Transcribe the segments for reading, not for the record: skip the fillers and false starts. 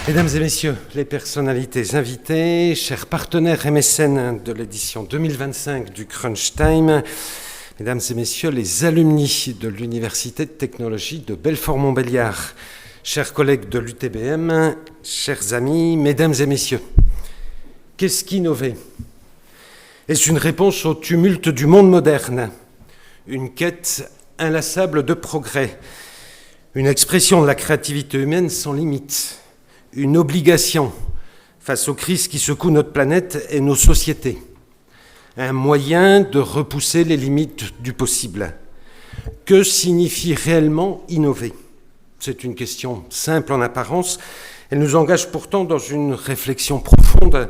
Mesdames et messieurs, les personnalités invitées, chers partenaires et mécènes de l'édition 2025 du Crunch Time, mesdames et messieurs, les alumni de l'Université de technologie de Belfort-Montbéliard, chers collègues de l'UTBM, chers amis, mesdames et messieurs, qu'est-ce qu'innover ? Est-ce une réponse au tumulte du monde moderne, une quête inlassable de progrès, une expression de la créativité humaine sans limite, une obligation face aux crises qui secouent notre planète et nos sociétés, un moyen de repousser les limites du possible. Que signifie réellement innover ? C'est une question simple en apparence. Elle nous engage pourtant dans une réflexion profonde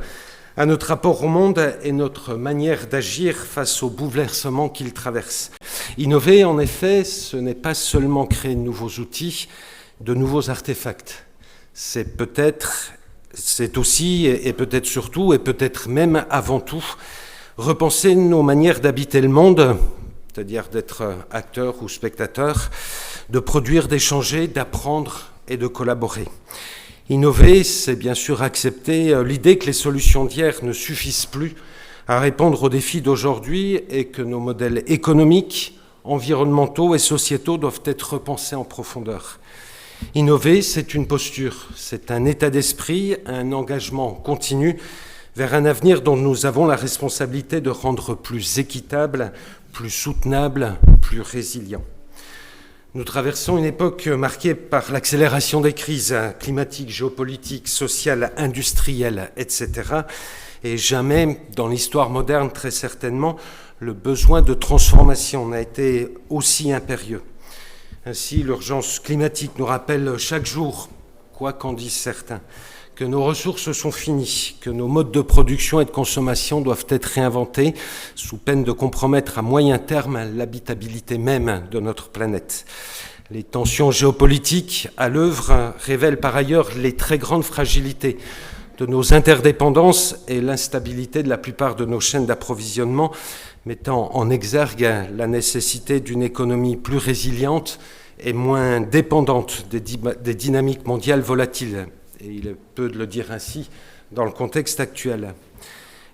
à notre rapport au monde et notre manière d'agir face aux bouleversements qu'il traverse. Innover, en effet, ce n'est pas seulement créer de nouveaux outils, de nouveaux artefacts. C'est aussi, et peut-être surtout, et peut-être même avant tout, repenser nos manières d'habiter le monde, c'est-à-dire d'être acteur ou spectateur, de produire, d'échanger, d'apprendre et de collaborer. Innover, c'est bien sûr accepter l'idée que les solutions d'hier ne suffisent plus à répondre aux défis d'aujourd'hui et que nos modèles économiques, environnementaux et sociétaux doivent être repensés en profondeur. Innover, c'est une posture, c'est un état d'esprit, un engagement continu vers un avenir dont nous avons la responsabilité de rendre plus équitable, plus soutenable, plus résilient. Nous traversons une époque marquée par l'accélération des crises climatiques, géopolitiques, sociales, industrielles, etc. Et jamais, dans l'histoire moderne très certainement, le besoin de transformation n'a été aussi impérieux. Ainsi, l'urgence climatique nous rappelle chaque jour, quoi qu'en disent certains, que nos ressources sont finies, que nos modes de production et de consommation doivent être réinventés sous peine de compromettre à moyen terme l'habitabilité même de notre planète. Les tensions géopolitiques à l'œuvre révèlent par ailleurs les très grandes fragilités de nos interdépendances et l'instabilité de la plupart de nos chaînes d'approvisionnement, mettant en exergue la nécessité d'une économie plus résiliente et moins dépendante des dynamiques mondiales volatiles. Et il est peu de le dire ainsi dans le contexte actuel.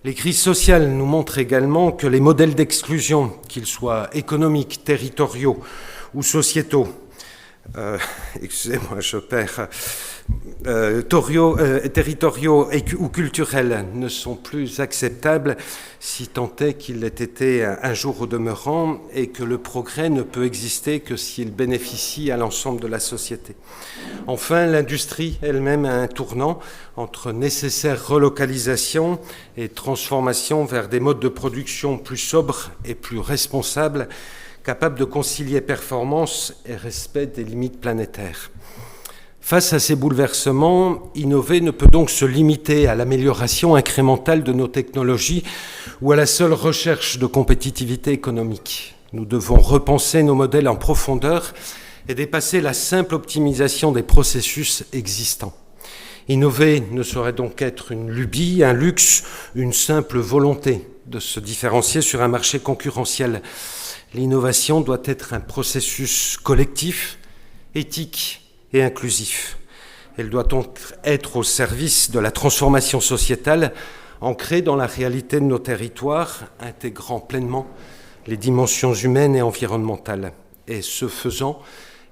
Les crises sociales nous montrent également que les modèles d'exclusion, qu'ils soient économiques, territoriaux ou sociétaux, territoriaux ou culturels ne sont plus acceptables si tant est qu'il l'ait été un jour au demeurant et que le progrès ne peut exister que s'il bénéficie à l'ensemble de la société. Enfin, l'industrie elle-même a un tournant entre nécessaire relocalisation et transformation vers des modes de production plus sobres et plus responsables, capable de concilier performance et respect des limites planétaires. Face à ces bouleversements, innover ne peut donc se limiter à l'amélioration incrémentale de nos technologies ou à la seule recherche de compétitivité économique. Nous devons repenser nos modèles en profondeur et dépasser la simple optimisation des processus existants. Innover ne saurait donc être une lubie, un luxe, une simple volonté de se différencier sur un marché concurrentiel. L'innovation doit être un processus collectif, éthique et inclusif. Elle doit donc être au service de la transformation sociétale, ancrée dans la réalité de nos territoires, intégrant pleinement les dimensions humaines et environnementales. Et ce faisant,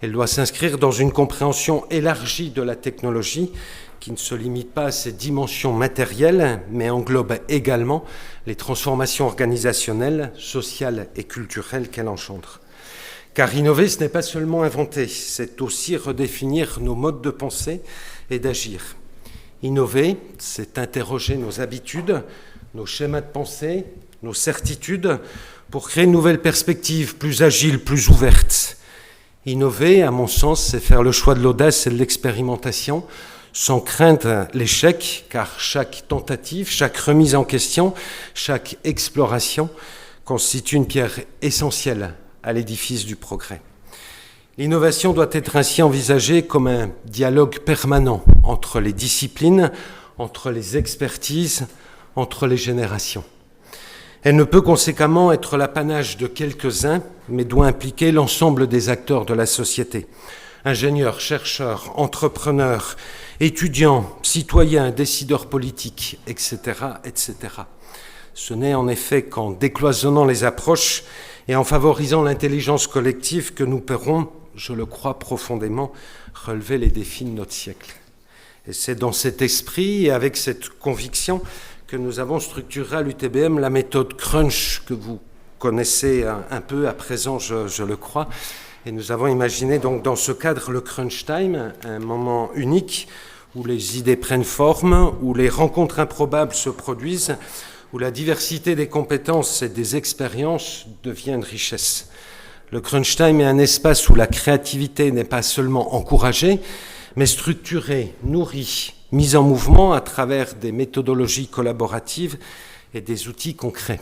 elle doit s'inscrire dans une compréhension élargie de la technologie qui ne se limite pas à ses dimensions matérielles, mais englobe également les transformations organisationnelles, sociales et culturelles qu'elle engendre. Car innover, ce n'est pas seulement inventer, c'est aussi redéfinir nos modes de pensée et d'agir. Innover, c'est interroger nos habitudes, nos schémas de pensée, nos certitudes, pour créer une nouvelle perspective plus agile, plus ouverte. Innover, à mon sens, c'est faire le choix de l'audace et de l'expérimentation, sans craindre l'échec, car chaque tentative, chaque remise en question, chaque exploration constitue une pierre essentielle à l'édifice du progrès. L'innovation doit être ainsi envisagée comme un dialogue permanent entre les disciplines, entre les expertises, entre les générations. Elle ne peut conséquemment être l'apanage de quelques-uns, mais doit impliquer l'ensemble des acteurs de la société. ingénieurs, chercheurs, entrepreneurs, étudiants, citoyens, décideurs politiques, etc., etc. Ce n'est en effet qu'en décloisonnant les approches et en favorisant l'intelligence collective que nous pourrons, je le crois profondément, relever les défis de notre siècle. Et c'est dans cet esprit et avec cette conviction que nous avons structuré à l'UTBM la méthode Crunch, que vous connaissez un peu à présent, je le crois. Et nous avons imaginé donc dans ce cadre le Crunch Time, un moment unique où les idées prennent forme, où les rencontres improbables se produisent, où la diversité des compétences et des expériences devient une richesse. Le Crunch Time est un espace où la créativité n'est pas seulement encouragée, mais structurée, nourrie, mise en mouvement à travers des méthodologies collaboratives et des outils concrets.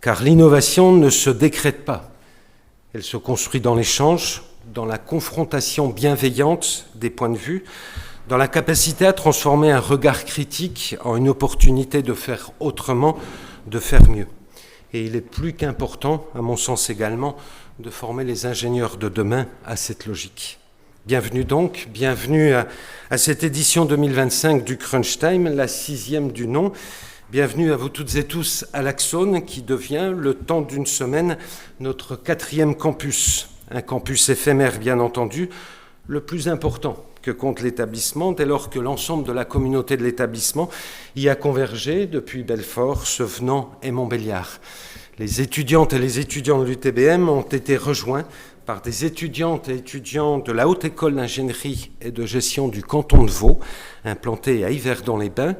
Car l'innovation ne se décrète pas. Elle se construit dans l'échange, dans la confrontation bienveillante des points de vue, dans la capacité à transformer un regard critique en une opportunité de faire autrement, de faire mieux. Et il est plus qu'important, à mon sens également, de former les ingénieurs de demain à cette logique. Bienvenue donc, bienvenue à cette édition 2025 du Crunch Time, la 6e du nom. Bienvenue à vous toutes et tous à l'Axone, qui devient, le temps d'une semaine, notre 4e campus. Un campus éphémère, bien entendu, le plus important que compte l'établissement, dès lors que l'ensemble de la communauté de l'établissement y a convergé depuis Belfort, Sevenant et Montbéliard. Les étudiantes et les étudiants de l'UTBM ont été rejoints par des étudiantes et étudiants de la Haute École d'ingénierie et de gestion du canton de Vaud, implantée à Yverdon-les-Bains.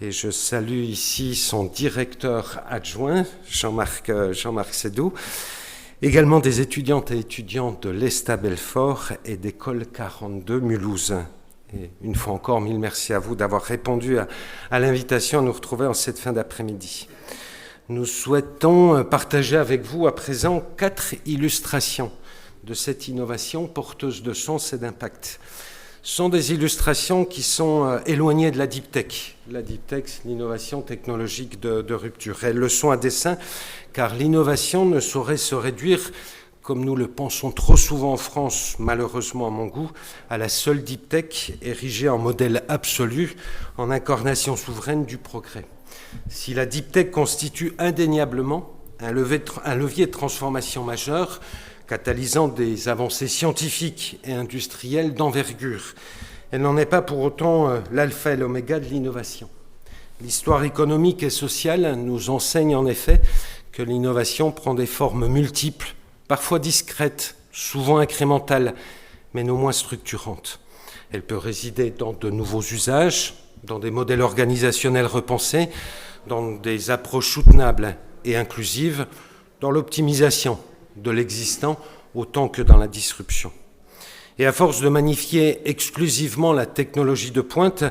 Et je salue ici son directeur adjoint, Jean-Marc Sédou. Également des étudiantes et étudiants de l'ESTA Belfort et d'École 42 Mulhouse. Et une fois encore, mille merci à vous d'avoir répondu à l'invitation à nous retrouver en cette fin d'après-midi. Nous souhaitons partager avec vous à présent 4 illustrations de cette innovation porteuse de sens et d'impact. Ce sont des illustrations qui sont éloignées de la deep tech. La deep tech, c'est l'innovation technologique de rupture. Elles le sont à dessein, car l'innovation ne saurait se réduire, comme nous le pensons trop souvent en France, malheureusement à mon goût, à la seule deep tech érigée en modèle absolu, en incarnation souveraine du progrès. Si la deep tech constitue indéniablement un levier de transformation majeur, catalysant des avancées scientifiques et industrielles d'envergure, elle n'en est pas pour autant l'alpha et l'oméga de l'innovation. L'histoire économique et sociale nous enseigne en effet que l'innovation prend des formes multiples, parfois discrètes, souvent incrémentales, mais non moins structurantes. Elle peut résider dans de nouveaux usages, dans des modèles organisationnels repensés, dans des approches soutenables et inclusives, dans l'optimisation de l'existant autant que dans la disruption. Et à force de magnifier exclusivement la technologie de pointe,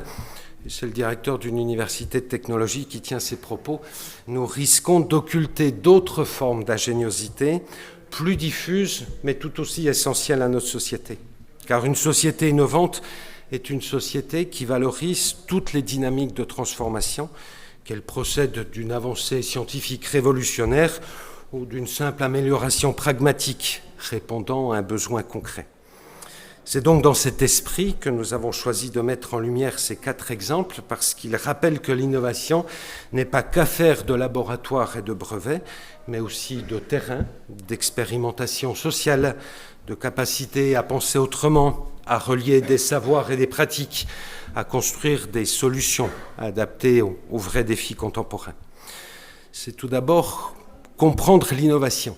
c'est le directeur d'une université de technologie qui tient ces propos, nous risquons d'occulter d'autres formes d'ingéniosité, plus diffuses, mais tout aussi essentielles à notre société. Car une société innovante est une société qui valorise toutes les dynamiques de transformation, qu'elle procède d'une avancée scientifique révolutionnaire ou d'une simple amélioration pragmatique répondant à un besoin concret. C'est donc dans cet esprit que nous avons choisi de mettre en lumière ces 4 exemples, parce qu'ils rappellent que l'innovation n'est pas qu'affaire de laboratoire et de brevets, mais aussi de terrain, d'expérimentation sociale, de capacité à penser autrement, à relier des savoirs et des pratiques, à construire des solutions adaptées aux vrais défis contemporains. C'est tout d'abord comprendre l'innovation.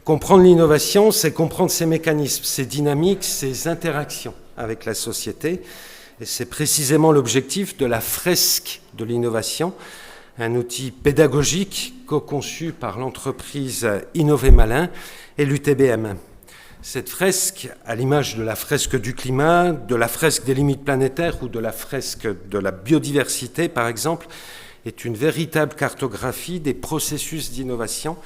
Comprendre l'innovation, c'est comprendre ses mécanismes, ses dynamiques, ses interactions avec la société. Et c'est précisément l'objectif de la fresque de l'innovation, un outil pédagogique co-conçu par l'entreprise Innover Malin et l'UTBM. Cette fresque, à l'image de la fresque du climat, de la fresque des limites planétaires ou de la fresque de la biodiversité, par exemple, est une véritable cartographie des processus d'innovation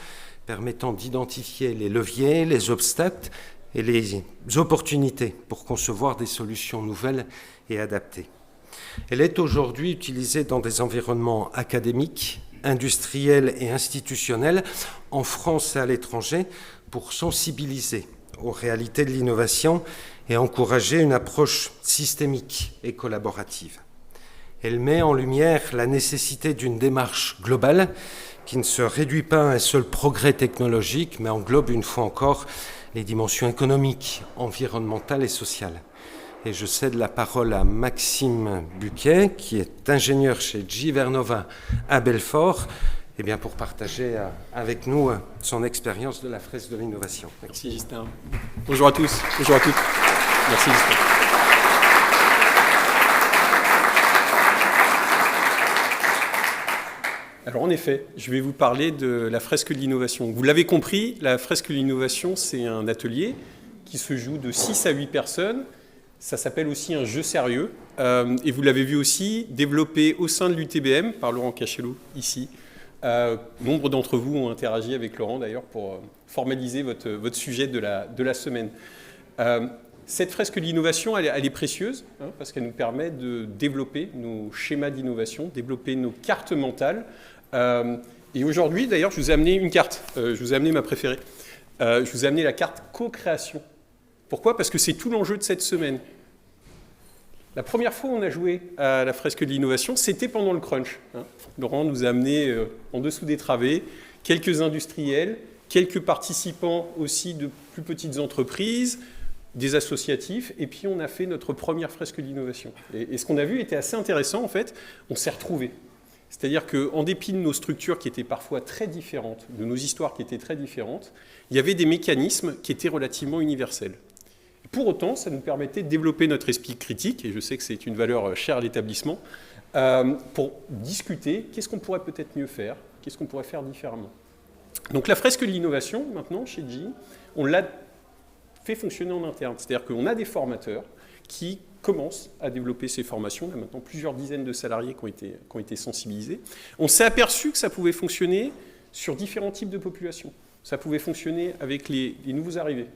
permettant d'identifier les leviers, les obstacles et les opportunités pour concevoir des solutions nouvelles et adaptées. Elle est aujourd'hui utilisée dans des environnements académiques, industriels et institutionnels, en France et à l'étranger, pour sensibiliser, aux réalités de l'innovation et encourager une approche systémique et collaborative. Elle met en lumière la nécessité d'une démarche globale qui ne se réduit pas à un seul progrès technologique, mais englobe une fois encore les dimensions économiques, environnementales et sociales. Et je cède la parole à Maxime Buquet, qui est ingénieur chez GE Vernova à Belfort, pour partager avec nous son expérience de la fresque de l'innovation. Merci Justin. Bonjour à tous, bonjour à toutes. Merci Justin. Alors en effet, je vais vous parler de la fresque de l'innovation. Vous l'avez compris, la fresque de l'innovation, c'est un atelier qui se joue de 6 à 8 personnes. Ça s'appelle aussi un jeu sérieux. Et vous l'avez vu aussi, développé au sein de l'UTBM par Laurent Cachelot, ici. Nombre d'entre vous ont interagi avec Laurent, d'ailleurs, pour formaliser votre sujet de la semaine. Cette fresque de l'innovation, elle est précieuse, parce qu'elle nous permet de développer nos schémas d'innovation, développer nos cartes mentales. Et aujourd'hui, d'ailleurs, je vous ai amené une carte. Je vous ai amené ma préférée. Je vous ai amené la carte co-création. Pourquoi ? Parce que c'est tout l'enjeu de cette semaine. La première fois où on a joué à la fresque de l'innovation, c'était pendant le crunch. Laurent nous a amené en dessous des travées quelques industriels, quelques participants aussi de plus petites entreprises, des associatifs, et puis on a fait notre première fresque de l'innovation. Et ce qu'on a vu était assez intéressant, en fait. On s'est retrouvés. C'est-à-dire qu'en dépit de nos structures qui étaient parfois très différentes, de nos histoires qui étaient très différentes, il y avait des mécanismes qui étaient relativement universels. Pour autant, ça nous permettait de développer notre esprit critique, et je sais que c'est une valeur chère à l'établissement, pour discuter qu'est-ce qu'on pourrait peut-être mieux faire, qu'est-ce qu'on pourrait faire différemment. Donc la fresque de l'innovation, maintenant, chez GE, on l'a fait fonctionner en interne. C'est-à-dire qu'on a des formateurs qui commencent à développer ces formations. Il y a maintenant plusieurs dizaines de salariés qui ont été sensibilisés. On s'est aperçu que ça pouvait fonctionner sur différents types de populations. Ça pouvait fonctionner avec les nouveaux arrivés,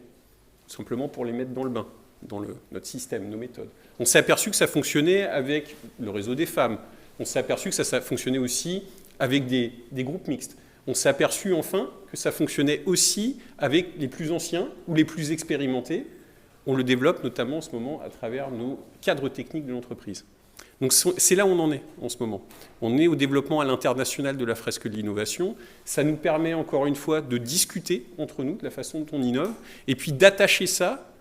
simplement pour les mettre dans le bain, dans notre système, nos méthodes. On s'est aperçu que ça fonctionnait avec le réseau des femmes. On s'est aperçu que ça fonctionnait aussi avec des groupes mixtes. On s'est aperçu enfin que ça fonctionnait aussi avec les plus anciens ou les plus expérimentés. On le développe notamment en ce moment à travers nos cadres techniques de l'entreprise. Donc c'est là où on en est en ce moment. On est au développement à l'international de la fresque de l'innovation. Ça nous permet encore une fois de discuter entre nous de la façon dont on innove et puis d'attacher ça,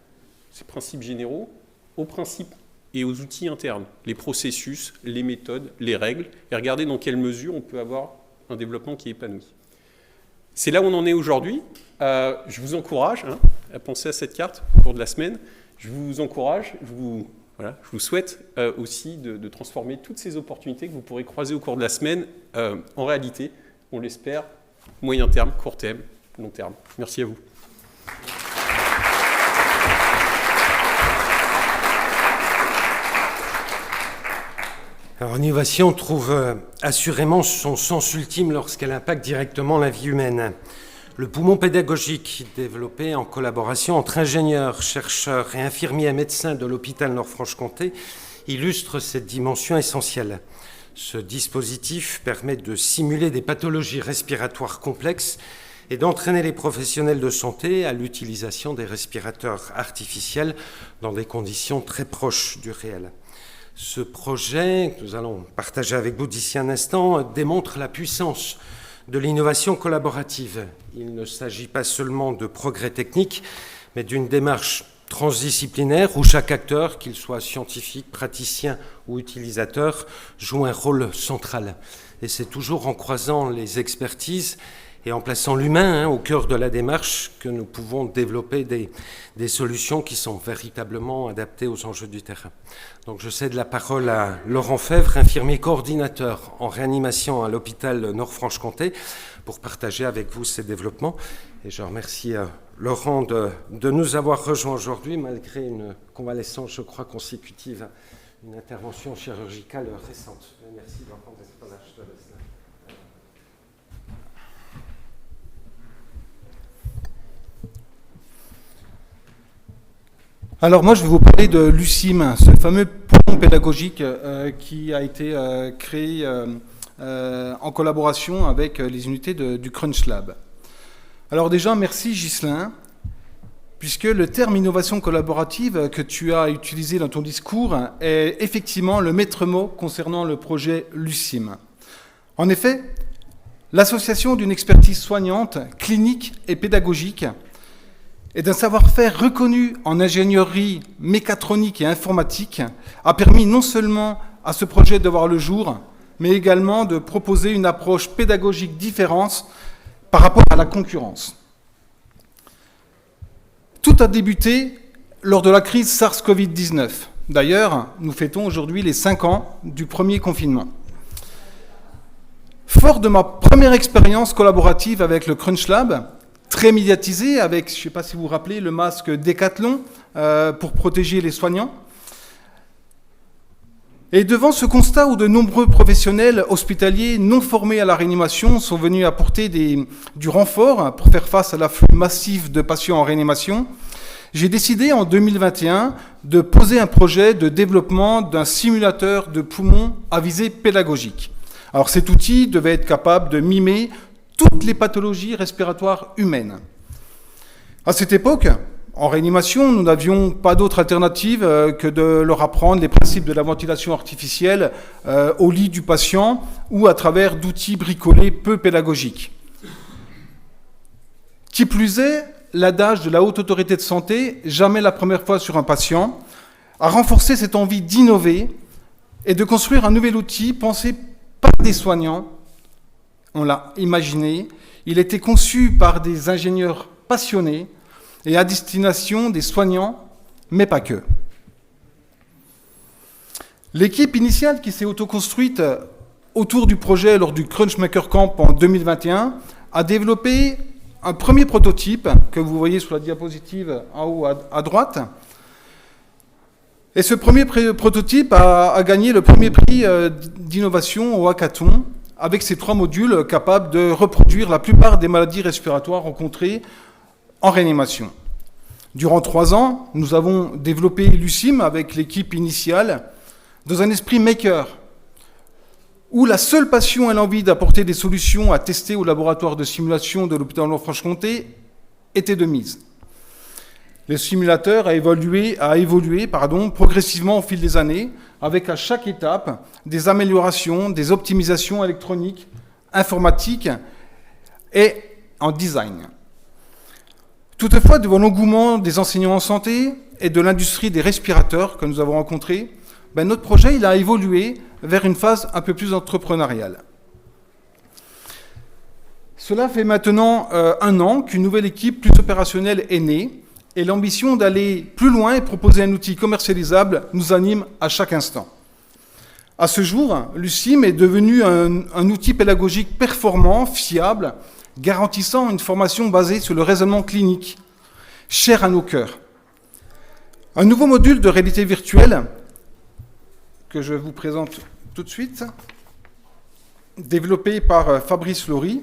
ces principes généraux, aux principes et aux outils internes, les processus, les méthodes, les règles, et regarder dans quelle mesure on peut avoir un développement qui est épanoui. C'est là où on en est aujourd'hui. Je vous encourage à penser à cette carte au cours de la semaine. Je vous encourage, je vous souhaite aussi de transformer toutes ces opportunités que vous pourrez croiser au cours de la semaine en réalité, on l'espère, moyen terme, court terme, long terme. Merci à vous. Alors, l'innovation trouve assurément son sens ultime lorsqu'elle impacte directement la vie humaine. Le poumon pédagogique, développé en collaboration entre ingénieurs, chercheurs et infirmiers médecins de l'hôpital Nord-Franche-Comté, illustre cette dimension essentielle. Ce dispositif permet de simuler des pathologies respiratoires complexes et d'entraîner les professionnels de santé à l'utilisation des respirateurs artificiels dans des conditions très proches du réel. Ce projet, que nous allons partager avec vous d'ici un instant, démontre la puissance de l'innovation collaborative. Il ne s'agit pas seulement de progrès techniques, mais d'une démarche transdisciplinaire où chaque acteur, qu'il soit scientifique, praticien ou utilisateur, joue un rôle central. Et c'est toujours en croisant les expertises et en plaçant l'humain au cœur de la démarche que nous pouvons développer des solutions qui sont véritablement adaptées aux enjeux du terrain. Donc je cède la parole à Laurent Fèvre, infirmier coordinateur en réanimation à l'hôpital Nord-Franche-Comté, pour partager avec vous ces développements. Et je remercie Laurent de nous avoir rejoints aujourd'hui, malgré une convalescence, je crois, consécutive à une intervention chirurgicale récente. Merci Laurent d'être là. Je te laisse là. Alors moi je vais vous parler de l'UCIM, ce fameux poumon pédagogique qui a été créé en collaboration avec les unités du Crunch Lab. Alors déjà merci Ghislain puisque le terme innovation collaborative que tu as utilisé dans ton discours est effectivement le maître mot concernant le projet Lucime. En effet, l'association d'une expertise soignante, clinique et pédagogique et d'un savoir-faire reconnu en ingénierie mécatronique et informatique a permis non seulement à ce projet de voir le jour, mais également de proposer une approche pédagogique différente par rapport à la concurrence. Tout a débuté lors de la crise SARS-CoV-19. D'ailleurs, nous fêtons aujourd'hui les 5 ans du premier confinement. Fort de ma première expérience collaborative avec le Crunch Lab, très médiatisé avec, je ne sais pas si vous vous rappelez, le masque Décathlon pour protéger les soignants. Et devant ce constat où de nombreux professionnels hospitaliers non formés à la réanimation sont venus apporter du renfort pour faire face à l'afflux massif de patients en réanimation, j'ai décidé en 2021 de poser un projet de développement d'un simulateur de poumon à visée pédagogique. Alors cet outil devait être capable de mimer toutes les pathologies respiratoires humaines. À cette époque, en réanimation, nous n'avions pas d'autre alternative que de leur apprendre les principes de la ventilation artificielle au lit du patient ou à travers d'outils bricolés peu pédagogiques. Qui plus est, l'adage de la Haute Autorité de Santé, jamais la première fois sur un patient, a renforcé cette envie d'innover et de construire un nouvel outil pensé par des soignants. On l'a imaginé, il était conçu par des ingénieurs passionnés et à destination des soignants, mais pas que. L'équipe initiale qui s'est autoconstruite autour du projet lors du Crunchmaker Camp en 2021 a développé un premier prototype que vous voyez sur la diapositive en haut à droite. Et ce premier prototype a gagné le premier prix d'innovation au hackathon avec ces 3 modules capables de reproduire la plupart des maladies respiratoires rencontrées en réanimation. Durant 3 ans, nous avons développé Lucime avec l'équipe initiale dans un esprit maker, où la seule passion et l'envie d'apporter des solutions à tester au laboratoire de simulation de l'hôpital de Franche-Comté étaient de mise. Le simulateur a évolué progressivement au fil des années, avec à chaque étape des améliorations, des optimisations électroniques, informatiques et en design. Toutefois, devant l'engouement des enseignants en santé et de l'industrie des respirateurs que nous avons rencontrés, notre projet il a évolué vers une phase un peu plus entrepreneuriale. Cela fait maintenant 1 an qu'une nouvelle équipe plus opérationnelle est née et l'ambition d'aller plus loin et proposer un outil commercialisable nous anime à chaque instant. À ce jour, Lucime est devenu un outil pédagogique performant, fiable, garantissant une formation basée sur le raisonnement clinique, cher à nos cœurs. Un nouveau module de réalité virtuelle, que je vous présente tout de suite, développé par Fabrice Laurie,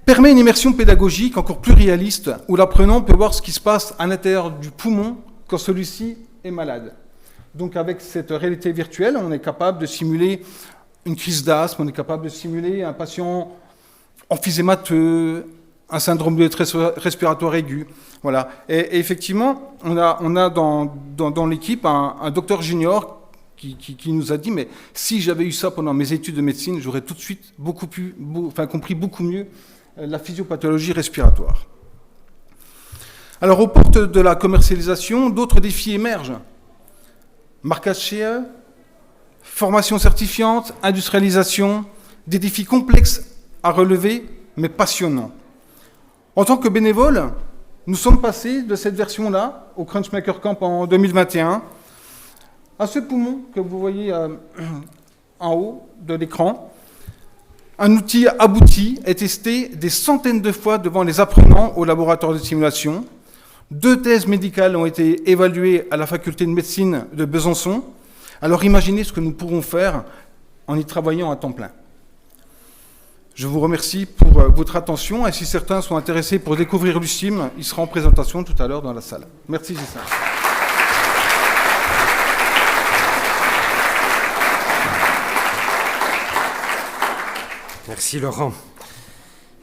permet une immersion pédagogique encore plus réaliste, où l'apprenant peut voir ce qui se passe à l'intérieur du poumon quand celui-ci est malade. Donc avec cette réalité virtuelle, on est capable de simuler une crise d'asthme, on est capable de simuler un patient emphysémateux, un syndrome de détresse respiratoire aiguë. Voilà. Et effectivement, on a dans l'équipe un docteur junior qui nous a dit « mais si j'avais eu ça pendant mes études de médecine, j'aurais tout de suite compris beaucoup mieux la physiopathologie respiratoire ». Alors, aux portes de la commercialisation, d'autres défis émergent. Marquage CE, formation certifiante, industrialisation, des défis complexes à relever, mais passionnant. En tant que bénévole, nous sommes passés de cette version-là, au Crunchmaker Camp en 2021, à ce poumon que vous voyez en haut de l'écran. Un outil abouti est testé des centaines de fois devant les apprenants au laboratoire de simulation. 2 thèses médicales ont été évaluées à la faculté de médecine de Besançon. Alors imaginez ce que nous pourrons faire en y travaillant à temps plein. Je vous remercie pour votre attention et si certains sont intéressés pour découvrir Lucime, il sera en présentation tout à l'heure dans la salle. Merci Gissin. Merci Laurent.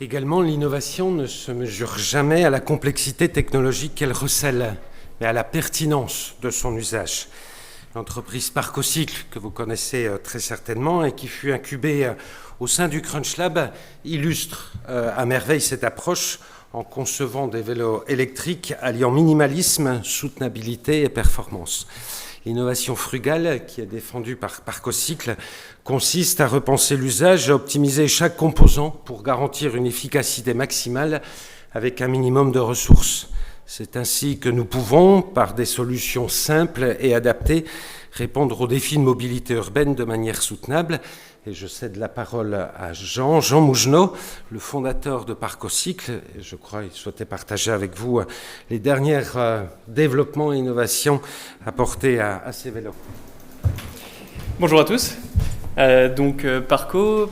Également, l'innovation ne se mesure jamais à la complexité technologique qu'elle recèle, mais à la pertinence de son usage. L'entreprise Parcocycle, que vous connaissez très certainement et qui fut incubée au sein du Crunch Lab, illustre à merveille cette approche en concevant des vélos électriques alliant minimalisme, soutenabilité et performance. L'innovation frugale, qui est défendue par Parcocycle, consiste à repenser l'usage et à optimiser chaque composant pour garantir une efficacité maximale avec un minimum de ressources. C'est ainsi que nous pouvons, par des solutions simples et adaptées, répondre aux défis de mobilité urbaine de manière soutenable. Et je cède la parole à Jean Mougenot, le fondateur de Parcocycle. Et je crois qu'il souhaitait partager avec vous les derniers développements et innovations apportés à ces vélos. Bonjour à tous. Parco,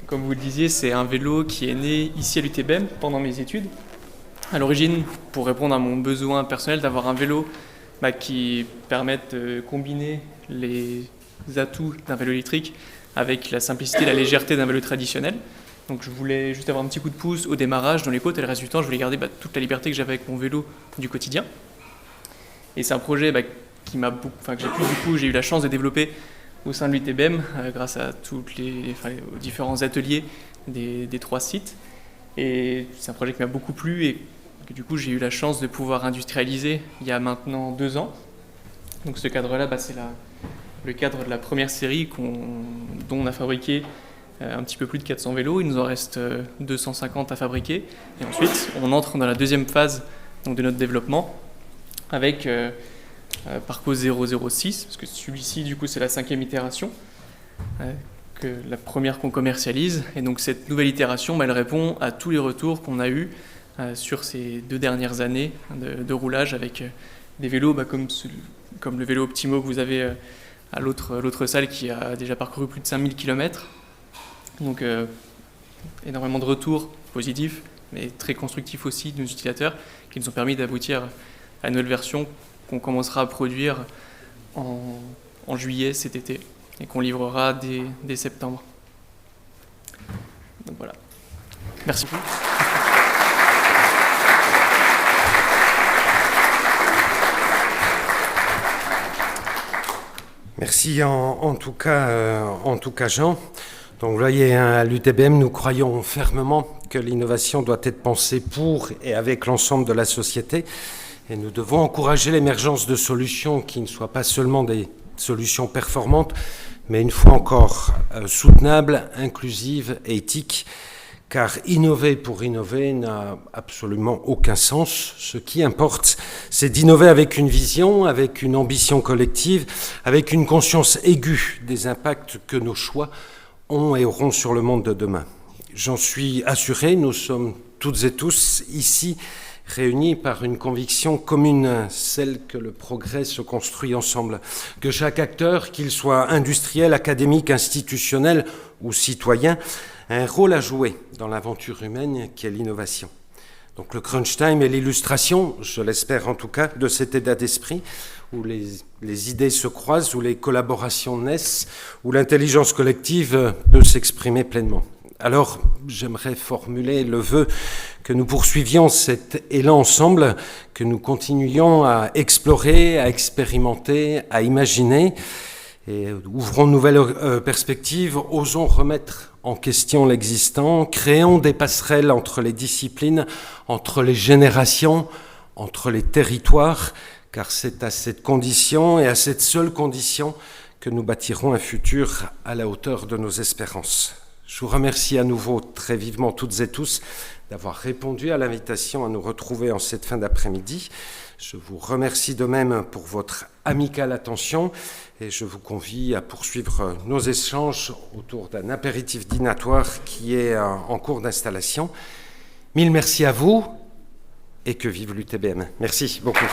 comme vous le disiez, c'est un vélo qui est né ici à l'UTBM pendant mes études. À l'origine, pour répondre à mon besoin personnel d'avoir un vélo qui permette de combiner les atouts d'un vélo électrique avec la simplicité et la légèreté d'un vélo traditionnel. Donc je voulais juste avoir un petit coup de pouce au démarrage dans les côtes et le reste du temps, je voulais garder toute la liberté que j'avais avec mon vélo du quotidien. Et c'est un projet que j'ai eu la chance de développer au sein de l'UTBM grâce à aux différents ateliers des 3 sites. Et c'est un projet qui m'a beaucoup plu et que du coup j'ai eu la chance de pouvoir industrialiser il y a maintenant 2 ans. Donc ce cadre-là, c'est le cadre de la première série dont on a fabriqué un petit peu plus de 400 vélos. Il nous en reste 250 à fabriquer. Et ensuite, on entre dans la deuxième phase de notre développement avec Parco 006, parce que celui-ci, du coup, c'est la 5e itération, la première qu'on commercialise. Et donc cette nouvelle itération, elle répond à tous les retours qu'on a eus sur ces 2 dernières années de roulage avec des vélos comme le vélo Optimo que vous avez à l'autre salle qui a déjà parcouru plus de 5000 km. Donc énormément de retours positifs, mais très constructifs aussi de nos utilisateurs qui nous ont permis d'aboutir à une nouvelle version qu'on commencera à produire en juillet cet été et qu'on livrera dès septembre. Donc voilà. Merci beaucoup. Merci en tout cas Jean. Donc vous voyez, à l'UTBM, nous croyons fermement que l'innovation doit être pensée pour et avec l'ensemble de la société. Et nous devons encourager l'émergence de solutions qui ne soient pas seulement des solutions performantes, mais une fois encore soutenables, inclusives et éthiques. Car innover pour innover n'a absolument aucun sens. Ce qui importe, c'est d'innover avec une vision, avec une ambition collective, avec une conscience aiguë des impacts que nos choix ont et auront sur le monde de demain. J'en suis assuré, nous sommes toutes et tous ici réunis par une conviction commune, celle que le progrès se construit ensemble, que chaque acteur, qu'il soit industriel, académique, institutionnel ou citoyen, a un rôle à jouer dans l'aventure humaine qui est l'innovation. Donc le crunch time est l'illustration, je l'espère en tout cas, de cet état d'esprit où les idées se croisent, où les collaborations naissent, où l'intelligence collective peut s'exprimer pleinement. Alors, j'aimerais formuler le vœu que nous poursuivions cet élan ensemble, que nous continuions à explorer, à expérimenter, à imaginer, et ouvrons de nouvelles perspectives, osons remettre en question l'existant, créons des passerelles entre les disciplines, entre les générations, entre les territoires, car c'est à cette condition et à cette seule condition que nous bâtirons un futur à la hauteur de nos espérances. Je vous remercie à nouveau très vivement toutes et tous d'avoir répondu à l'invitation à nous retrouver en cette fin d'après-midi. Je vous remercie de même pour votre amicale attention et je vous convie à poursuivre nos échanges autour d'un apéritif dînatoire qui est en cours d'installation. Mille merci à vous et que vive l'UTBM. Merci beaucoup.